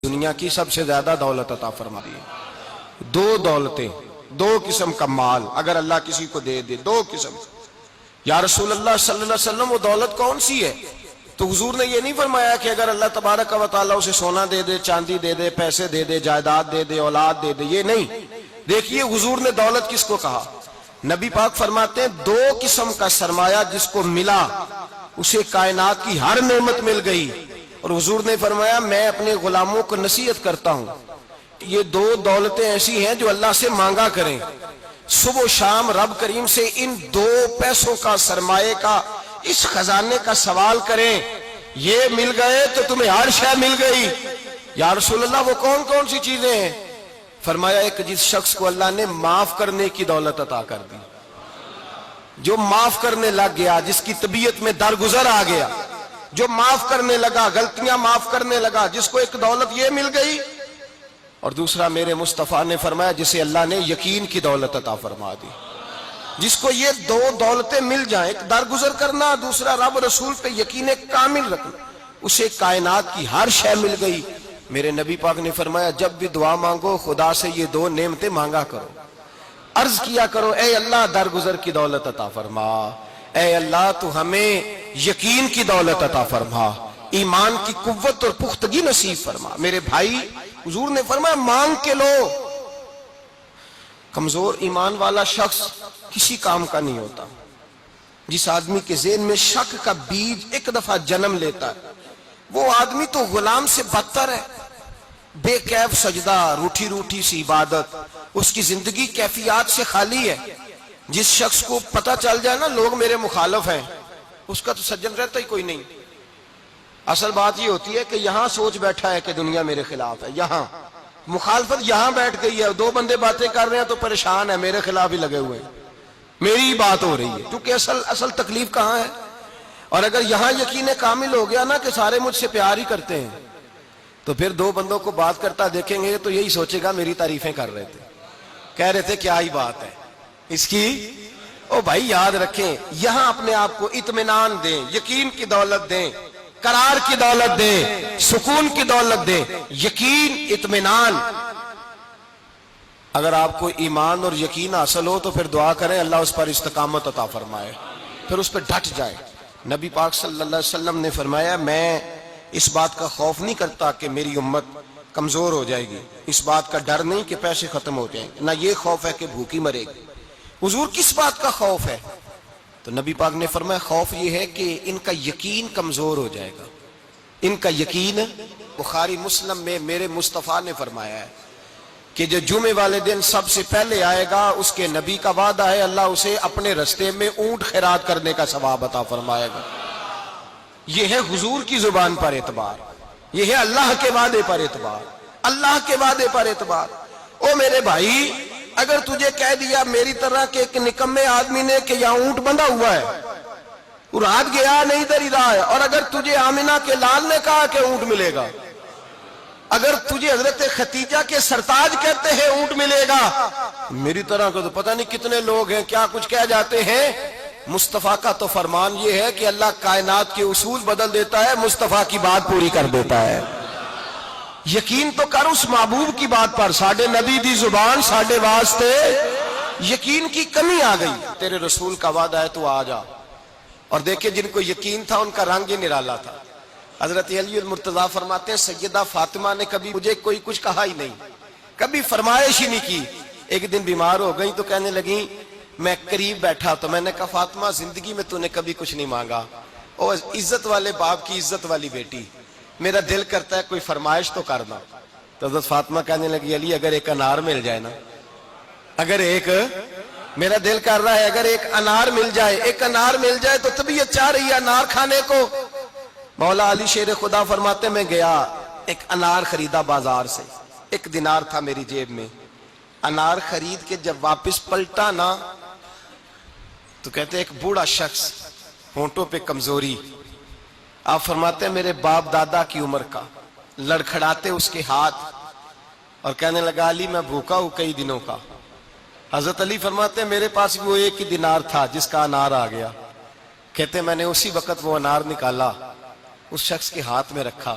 دنیا کی سب سے زیادہ دولت عطا فرما دی ہے۔ دو دولتیں، دو قسم کا مال اگر اللہ کسی کو دے دے، دو قسم۔ یا رسول اللہ صلی اللہ علیہ وسلم وہ دولت کون سی ہے؟ تو حضور نے یہ نہیں فرمایا کہ اگر اللہ تبارک و تعالیٰ اسے سونا دے دے، چاندی دے دے، پیسے دے دے، جائیداد دے دے، اولاد دے دے، یہ نہیں۔ دیکھیے حضور نے دولت کس کو کہا؟ نبی پاک فرماتے ہیں دو قسم کا سرمایہ جس کو ملا اسے کائنات کی ہر نعمت مل گئی۔ اور حضور نے فرمایا میں اپنے غلاموں کو نصیحت کرتا ہوں یہ دو دولتیں ایسی ہیں جو اللہ سے مانگا کریں، صبح و شام رب کریم سے ان دو پیسوں کا، سرمایے کا، اس خزانے کا سوال کریں، یہ مل گئے تو تمہیں ہر شے مل گئی۔ یا رسول اللہ وہ کون کون سی چیزیں ہیں؟ فرمایا ایک جس شخص کو اللہ نے معاف کرنے کی دولت عطا کر دی، جو معاف کرنے لگ گیا، جس کی طبیعت میں درگزر آ گیا، جو معاف کرنے لگا، غلطیاں معاف کرنے لگا، جس کو ایک دولت یہ مل گئی۔ اور دوسرا میرے مصطفیٰ نے فرمایا جسے اللہ نے یقین کی دولت عطا فرما دی، جس کو یہ دو دولتیں مل جائیں، ایک درگزر کرنا، دوسرا رب رسول پہ یقین کامل رکھنا، اسے کائنات کی ہر شے مل گئی۔ میرے نبی پاک نے فرمایا جب بھی دعا مانگو خدا سے یہ دو نعمتیں مانگا کرو، عرض کیا کرو اے اللہ درگزر کی دولت عطا فرما، اے اللہ تو ہمیں یقین کی دولت عطا فرما، ایمان کی قوت اور پختگی نصیب فرما۔ میرے بھائی حضور نے فرمایا مانگ کے لو۔ کمزور ایمان والا شخص کسی کام کا نہیں ہوتا۔ جس آدمی کے ذہن میں شک کا بیج ایک دفعہ جنم لیتا ہے وہ آدمی تو غلام سے بدتر ہے۔ بے کیف سجدہ، روٹھی روٹھی سی عبادت، اس کی زندگی کیفیات سے خالی ہے۔ جس شخص کو پتہ چل جائے نا لوگ میرے مخالف ہیں، اس کا تو سجن رہتا ہی کوئی نہیں۔ اصل بات یہ ہوتی ہے کہ یہاں سوچ بیٹھا ہے کہ دنیا میرے خلاف ہے، یہاں مخالفت یہاں بیٹھ گئی ہے، دو بندے باتیں کر رہے ہیں تو پریشان ہے، میرے خلاف ہی لگے ہوئے ہیں، میری ہی بات ہو رہی ہے، کیونکہ اصل تکلیف کہاں ہے؟ اور اگر یہاں یقین کامل ہو گیا نا کہ سارے مجھ سے پیار ہی کرتے ہیں، تو پھر دو بندوں کو بات کرتا دیکھیں گے تو یہی سوچے گا میری تعریفیں کر رہے تھے، کہہ رہے تھے کیا ہی بات ہے اس کی۔ او بھائی یاد رکھیں، یہاں اپنے آپ کو اطمینان دیں، یقین کی دولت دیں، قرار کی دولت دیں، سکون کی دولت دیں، یقین، اطمینان۔ اگر آپ کو ایمان اور یقین حاصل ہو تو پھر دعا کریں اللہ اس پر استقامت عطا فرمائے، پھر اس پہ ڈٹ جائے۔ نبی پاک صلی اللہ علیہ وسلم نے فرمایا میں اس بات کا خوف نہیں کرتا کہ میری امت کمزور ہو جائے گی، اس بات کا ڈر نہیں کہ پیسے ختم ہو جائیں، نہ یہ خوف ہے کہ بھوکی مرے گی۔ حضور کس بات کا خوف ہے؟ تو نبی پاک نے فرمایا خوف یہ ہے کہ ان کا یقین کمزور ہو جائے گا، ان کا یقین۔ بخاری مسلم میں میرے مصطفیٰ نے فرمایا ہے کہ جو جمعے والے دن سب سے پہلے آئے گا اس کے نبی کا وعدہ ہے اللہ اسے اپنے رستے میں اونٹ خیرات کرنے کا ثواب عطا فرمائے گا۔ یہ ہے حضور کی زبان پر اعتبار، یہ ہے اللہ کے وعدے پر اعتبار، اللہ کے وعدے پر اعتبار۔ او میرے بھائی اگر تجھے کہہ دیا میری طرح کے ایک نکمے آدمی نے کہ یہاں اونٹ بندھا ہوا ہے، رات گیا نہیں ادھر ہی رہا ہے، اور اگر تجھے آمنہ کے لال نے کہا کہ اونٹ ملے گا، اگر تجھے حضرت ختیجہ کے سرتاج کہتے ہیں اونٹ ملے گا، میری طرح کو تو پتہ نہیں کتنے لوگ ہیں کیا کچھ کہہ جاتے ہیں۔ مصطفیٰ کا تو فرمان یہ ہے کہ اللہ کائنات کے اصول بدل دیتا ہے، مصطفیٰ کی بات پوری کر دیتا ہے۔ یقین تو کر اس محبوب کی بات پر، ساڈے نبی دی زبان ساڈے واسطے، یقین کی کمی آ گئی، تیرے رسول کا وعدہ ہے تو آ جا۔ اور دیکھیں جن کو یقین تھا ان کا رنگ ہی نرالا تھا۔ حضرت علی المرتضیٰ فرماتے ہیں سیدہ فاطمہ نے کبھی مجھے کوئی کچھ کہا ہی نہیں، کبھی فرمائش ہی نہیں کی۔ ایک دن بیمار ہو گئی تو کہنے لگی، میں قریب بیٹھا تو میں نے کہا فاطمہ زندگی میں تو نے کبھی کچھ نہیں مانگا، اور عزت والے باپ کی عزت والی بیٹی، میرا دل کرتا ہے کوئی فرمائش تو کرنا۔ تو حضرت فاطمہ کہنے لگی علی اگر ایک انار مل جائے نا، اگر ایک، میرا دل کر رہا ہے اگر ایک انار مل جائے، ایک انار مل جائے تو طبیعت چاہ رہی ہے انار کھانے کو۔ مولا علی شیر خدا فرماتے میں گیا ایک انار خریدا بازار سے، 1 دینار تھا میری جیب میں، انار خرید کے جب واپس پلٹا نا تو کہتے ایک بوڑھا شخص، ہونٹوں پہ کمزوری، آپ فرماتے ہیں میرے باپ دادا کی عمر کا، لڑکھڑاتے اس کے ہاتھ اور کہنے لگا علی میں بھوکا ہوں کئی دنوں کا۔ حضرت علی فرماتے ہیں میرے پاس وہ 1 ہی دینار تھا جس کا انار آ گیا، کہتے میں نے اسی وقت وہ انار نکالا، اس شخص کے ہاتھ میں رکھا،